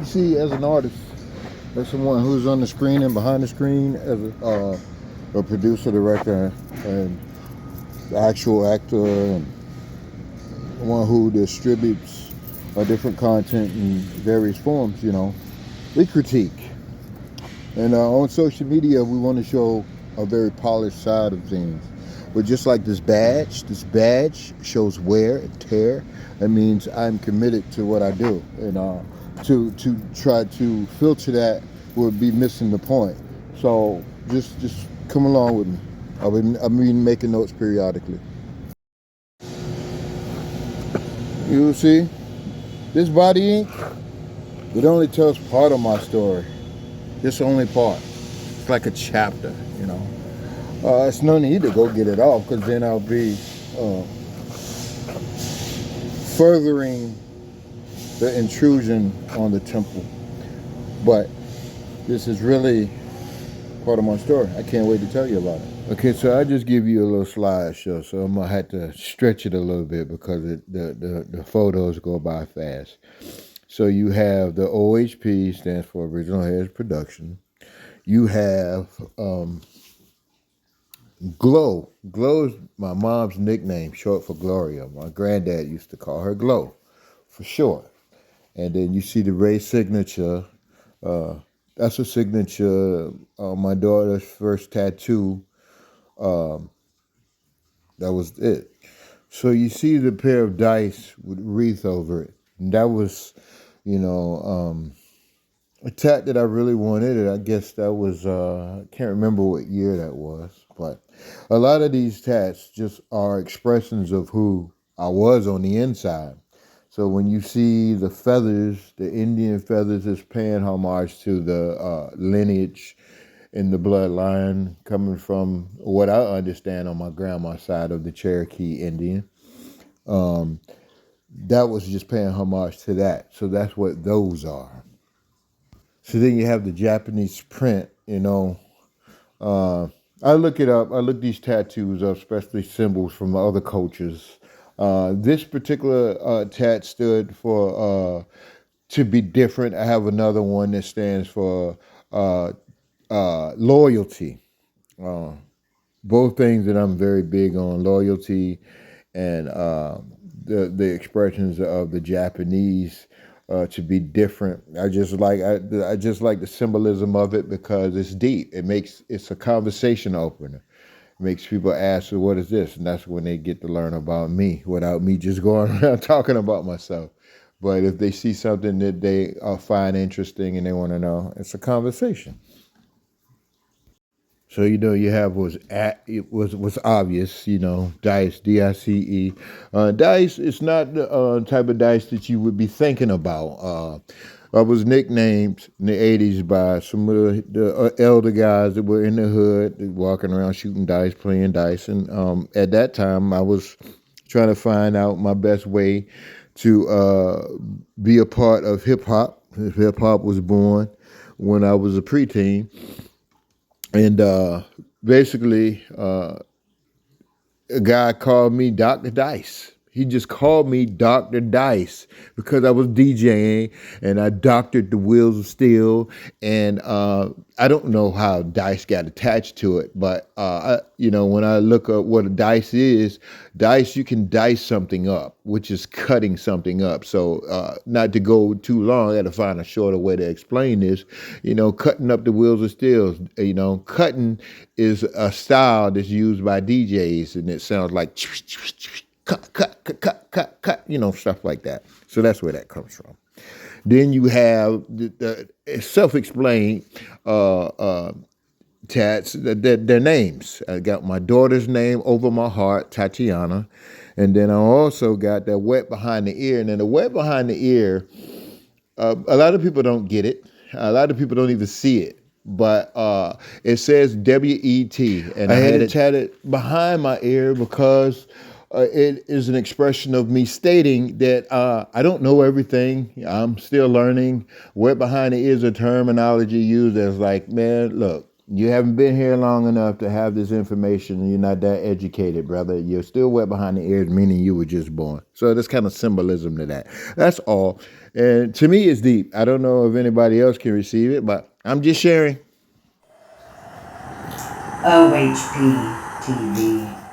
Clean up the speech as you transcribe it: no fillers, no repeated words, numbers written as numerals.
you see as an artist, as someone who's on the screen and behind the screen, as a producer, director, and the actual actor, and one who distributes different content in various forms, we critique. And on social media, we want to show a very polished side of things. But just like this badge shows wear and tear. That means I'm committed to what I do. And to try to filter that would be missing the point. So just come along with me. I've been making notes periodically. You see, this body ink, it only tells part of my story. Just only part. It's like a chapter, it's no need to go get it off, because then I'll be furthering the intrusion on the temple. But this is really part of my story. I can't wait to tell you about it. Okay, so I just give you a little slideshow, so I'm gonna have to stretch it a little bit because the photos go by fast. So you have the OHP, stands for Original Heritage Production. You have Glow. Glow is my mom's nickname, short for Gloria. My granddad used to call her Glow, for short. And then you see the Ray signature. That's a signature on my daughter's first tattoo. That was it. So you see the pair of dice with wreath over it. And that was, a tat that I really wanted. And I guess that was, I can't remember what year that was. But a lot of these tats just are expressions of who I was on the inside. So when you see the feathers, the Indian feathers is paying homage to the lineage in the bloodline coming from what I understand on my grandma's side of the Cherokee Indian. That was just paying homage to that. So that's what those are. So then you have the Japanese print, I look it up. I look these tattoos up, especially symbols from other cultures. This particular tat stood for to be different. I have another one that stands for loyalty. Both things that I'm very big on, loyalty and the expressions of the Japanese to be different. I just like the symbolism of it because it's deep. It's a conversation opener. It makes people ask, well, what is this? And that's when they get to learn about me without me just going around talking about myself. But if they see something that they find interesting and they want to know, it's a conversation. So you have was obvious, dice, DICE. Dice is not the type of dice that you would be thinking about. I was nicknamed in the '80s by some of the elder guys that were in the hood, walking around shooting dice, playing dice, and at that time I was trying to find out my best way to be a part of hip hop. Hip hop was born when I was a preteen. And basically, a guy called me Dr. Dice. He just called me Dr. Dice because I was DJing and I doctored the wheels of steel. And I don't know how dice got attached to it, but when I look up what a dice, you can dice something up, which is cutting something up. So not to go too long, I got to find a shorter way to explain this. Cutting up the wheels of steel. Cutting is a style that's used by DJs, and it sounds like cut, stuff like that. So that's where that comes from. Then you have the self-explained tats, their names. I got my daughter's name over my heart, Tatiana. And then I also got that wet behind the ear. And then the wet behind the ear, a lot of people don't get it. A lot of people don't even see it. But it says W-E-T. And I had it tatted behind my ear because it is an expression of me stating that I don't know everything. I'm still learning. Wet behind the ear is a terminology used as like, man, look, You haven't been here long enough to have this information. You're not that educated, brother. You're still wet behind the ears, meaning you were just born. So there's kind of symbolism to that. That's all. And to me, it's deep. I don't know if anybody else can receive it, but I'm just sharing. OHP TV.